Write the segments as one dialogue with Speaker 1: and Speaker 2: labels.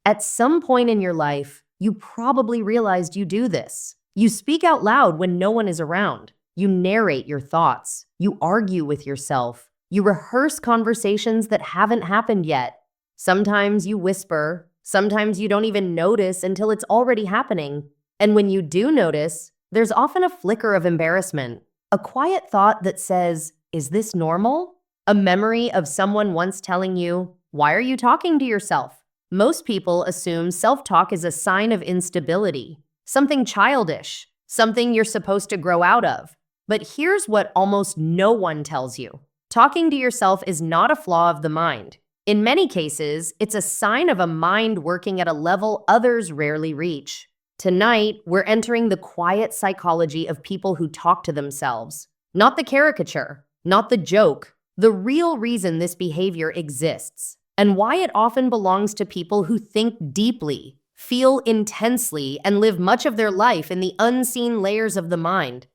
Speaker 1: At some point in your life, you probably realized you do this. You speak out loud when no one is around. You narrate your thoughts. You argue with yourself. You rehearse conversations that haven't happened yet. Sometimes you whisper. Sometimes you don't even notice until it's already happening. And when you do notice, there's often a flicker of embarrassment, a quiet thought that says, "Is this normal?" A memory of someone once telling you, "Why are you talking to yourself?" Most people assume self-talk is a sign of instability, something childish, something you're supposed to grow out of. But here's what almost no one tells you. Talking to yourself is not a flaw of the mind. In many cases, it's a sign of a mind working at a level others rarely reach. Tonight, we're entering the quiet psychology of people who talk to themselves. Not the caricature, not the joke, the real reason this behavior exists, and why it often belongs to people who think deeply, feel intensely, and live much of their life in the unseen layers of the mind.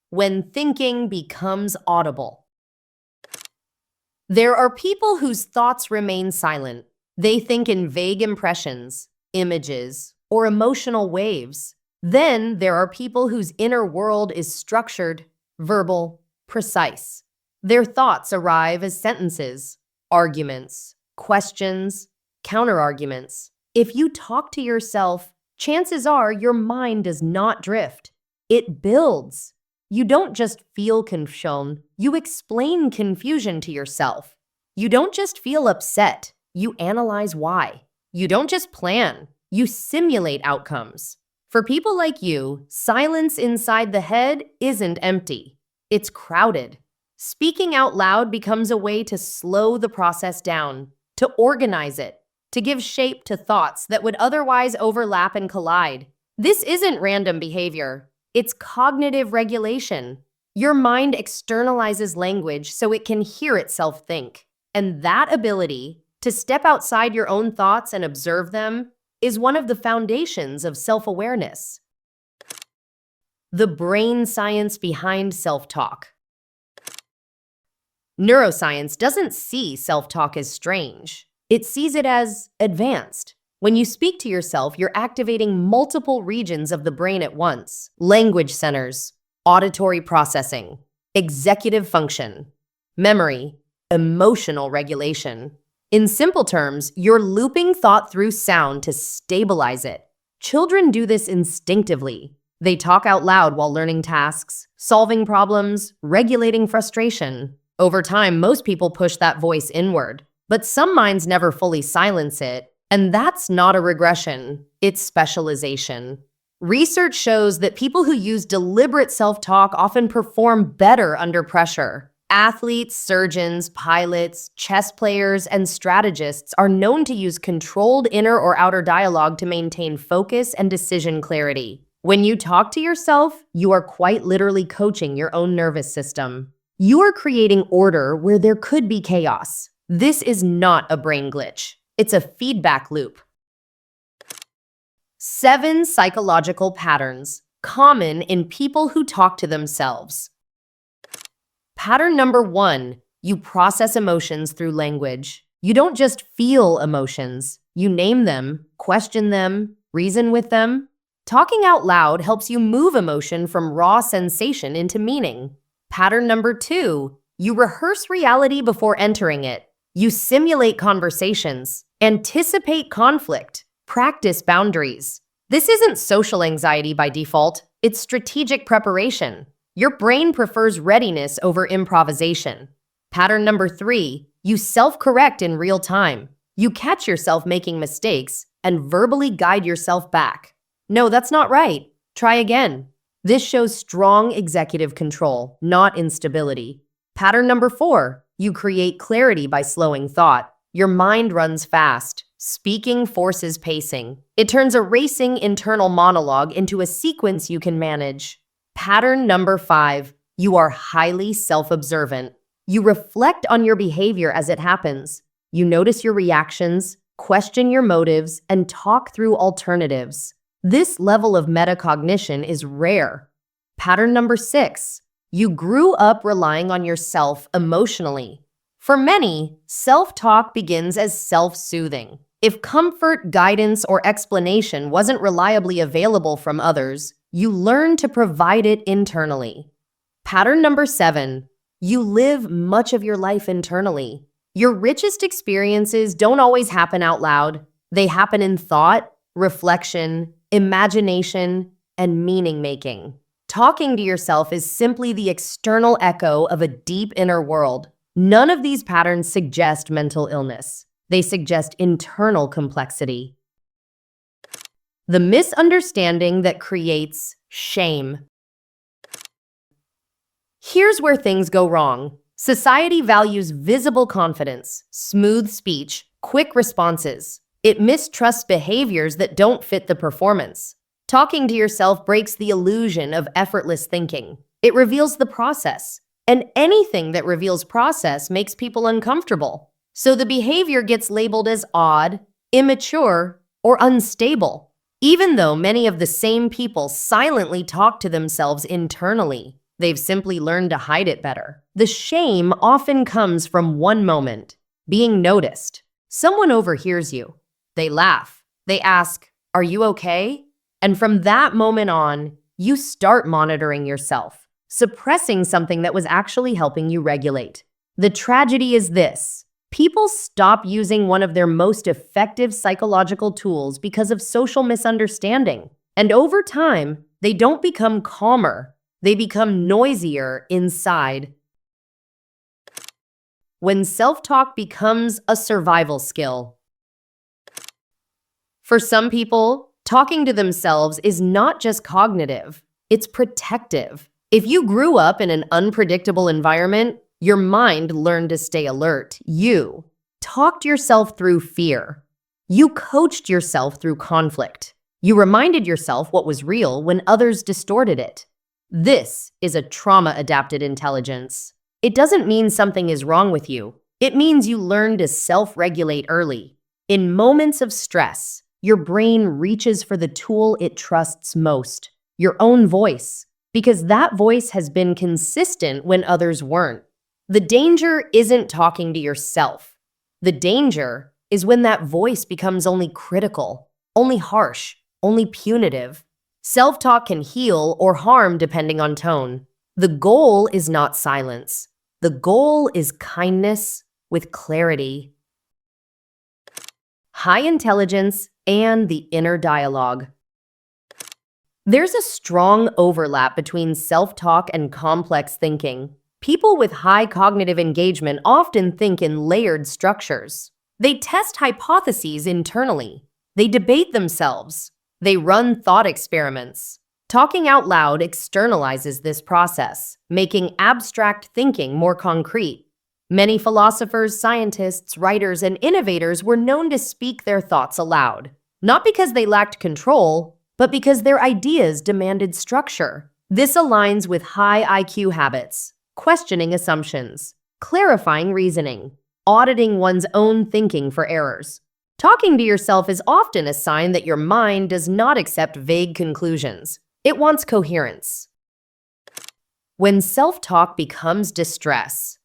Speaker 1: When thinking becomes audible. There are people whose thoughts remain silent. They think in vague impressions, images, or emotional waves. Then there are people whose inner world is structured, verbal, precise. Their thoughts arrive as sentences, arguments, questions, counterarguments. If you talk to yourself, chances are your mind does not drift. It builds. You don't just feel confusion, you explain confusion to yourself. You don't just feel upset, you analyze why. You don't just plan, you simulate outcomes. For people like you, silence inside the head isn't empty. It's crowded. Speaking out loud becomes a way to slow the process down, to organize it, to give shape to thoughts that would otherwise overlap and collide. This isn't random behavior. It's cognitive regulation. Your mind externalizes language so it can hear itself think. And that ability to step outside your own thoughts and observe them is one of the foundations of self-awareness. The brain science behind self-talk. Neuroscience doesn't see self-talk as strange. It sees it as advanced. When you speak to yourself, you're activating multiple regions of the brain at once. Language centers, auditory processing, executive function, memory, emotional regulation. In simple terms, you're looping thought through sound to stabilize it. Children do this instinctively. They talk out loud while learning tasks, solving problems, regulating frustration. Over time, most people push that voice inward, but some minds never fully silence it. And that's not a regression, it's specialization. Research shows that people who use deliberate self-talk often perform better under pressure. Athletes, surgeons, pilots, chess players, and strategists are known to use controlled inner or outer dialogue to maintain focus and decision clarity. When you talk to yourself, you are quite literally coaching your own nervous system. You are creating order where there could be chaos. This is not a brain glitch. It's a feedback loop. 7 psychological patterns common in people who talk to themselves. Pattern number 1, you process emotions through language. You don't just feel emotions. You name them, question them, reason with them. Talking out loud helps you move emotion from raw sensation into meaning. Pattern number 2, you rehearse reality before entering it. You simulate conversations, anticipate conflict, practice boundaries. This isn't social anxiety by default, it's strategic preparation. Your brain prefers readiness over improvisation. Pattern number 3, you self-correct in real time. You catch yourself making mistakes and verbally guide yourself back. No, that's not right. Try again. This shows strong executive control, not instability. Pattern number 4, you create clarity by slowing thought. Your mind runs fast. Speaking forces pacing. It turns a racing internal monologue into a sequence you can manage. Pattern number 5, you are highly self-observant. You reflect on your behavior as it happens. You notice your reactions, question your motives, and talk through alternatives. This level of metacognition is rare. Pattern number 6, you grew up relying on yourself emotionally. For many, self-talk begins as self-soothing. If comfort, guidance, or explanation wasn't reliably available from others, you learn to provide it internally. Pattern number 7, you live much of your life internally. Your richest experiences don't always happen out loud. They happen in thought, reflection, imagination, and meaning-making. Talking to yourself is simply the external echo of a deep inner world. None of these patterns suggest mental illness. They suggest internal complexity. The misunderstanding that creates shame. Here's where things go wrong. Society values visible confidence, smooth speech, quick responses. It mistrusts behaviors that don't fit the performance. Talking to yourself breaks the illusion of effortless thinking. It reveals the process, and anything that reveals process makes people uncomfortable. So the behavior gets labeled as odd, immature, or unstable, even though many of the same people silently talk to themselves internally. They've simply learned to hide it better. The shame often comes from one moment, being noticed. Someone overhears you. They laugh. They ask, "Are you okay?" And from that moment on, you start monitoring yourself, suppressing something that was actually helping you regulate. The tragedy is this: people stop using one of their most effective psychological tools because of social misunderstanding. And over time, they don't become calmer. They become noisier inside. When self-talk becomes a survival skill. For some people, talking to themselves is not just cognitive, it's protective. If you grew up in an unpredictable environment, your mind learned to stay alert. You talked yourself through fear. You coached yourself through conflict. You reminded yourself what was real when others distorted it. This is a trauma-adapted intelligence. It doesn't mean something is wrong with you. It means you learn to self-regulate early. In moments of stress, your brain reaches for the tool it trusts most, your own voice, because that voice has been consistent when others weren't. The danger isn't talking to yourself. The danger is when that voice becomes only critical, only harsh, only punitive. Self-talk can heal or harm depending on tone. The goal is not silence. The goal is kindness with clarity. High intelligence and the inner dialogue. There's a strong overlap between self-talk and complex thinking. People with high cognitive engagement often think in layered structures. They test hypotheses internally. They debate themselves. They run thought experiments. Talking out loud externalizes this process, making abstract thinking more concrete. Many philosophers, scientists, writers, and innovators were known to speak their thoughts aloud, not because they lacked control, but because their ideas demanded structure. This aligns with high IQ habits, questioning assumptions, clarifying reasoning, auditing one's own thinking for errors. Talking to yourself is often a sign that your mind does not accept vague conclusions. It wants coherence. When self-talk becomes distress,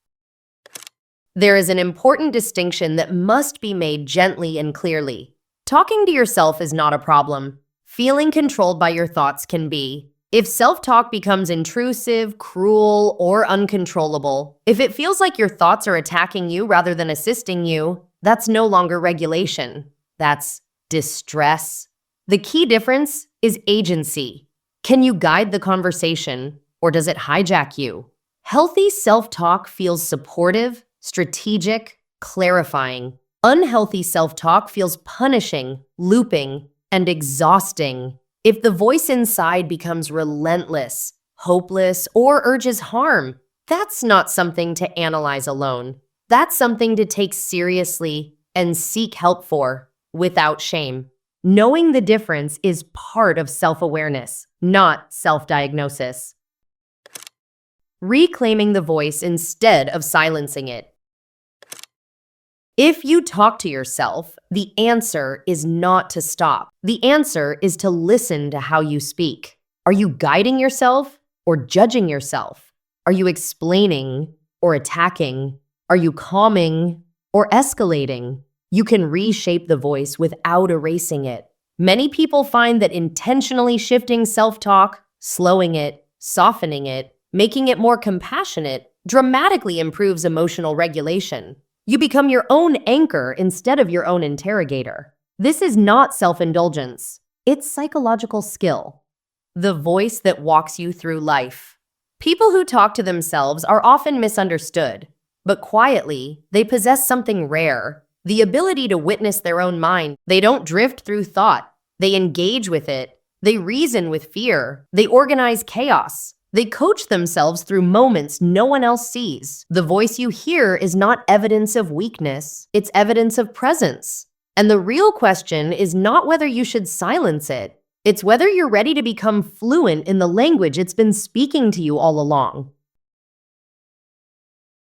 Speaker 1: there is an important distinction that must be made gently and clearly. Talking to yourself is not a problem. Feeling controlled by your thoughts can be. If self-talk becomes intrusive, cruel, or uncontrollable, if it feels like your thoughts are attacking you rather than assisting you, that's no longer regulation. That's distress. The key difference is agency. Can you guide the conversation, or does it hijack you? Healthy self-talk feels supportive, strategic, clarifying. Unhealthy self-talk feels punishing, looping, and exhausting. If the voice inside becomes relentless, hopeless, or urges harm, that's not something to analyze alone. That's something to take seriously and seek help for without shame. Knowing the difference is part of self-awareness, not self-diagnosis. Reclaiming the voice instead of silencing it. If you talk to yourself, the answer is not to stop. The answer is to listen to how you speak. Are you guiding yourself or judging yourself? Are you explaining or attacking? Are you calming or escalating? You can reshape the voice without erasing it. Many people find that intentionally shifting self-talk, slowing it, softening it, making it more compassionate, dramatically improves emotional regulation. You become your own anchor instead of your own interrogator. This is not self-indulgence. It's psychological skill. The voice that walks you through life. People who talk to themselves are often misunderstood, but quietly, they possess something rare, the ability to witness their own mind. They don't drift through thought. They engage with it. They reason with fear. They organize chaos. They coach themselves through moments no one else sees. The voice you hear is not evidence of weakness. It's evidence of presence. And the real question is not whether you should silence it. It's whether you're ready to become fluent in the language it's been speaking to you all along.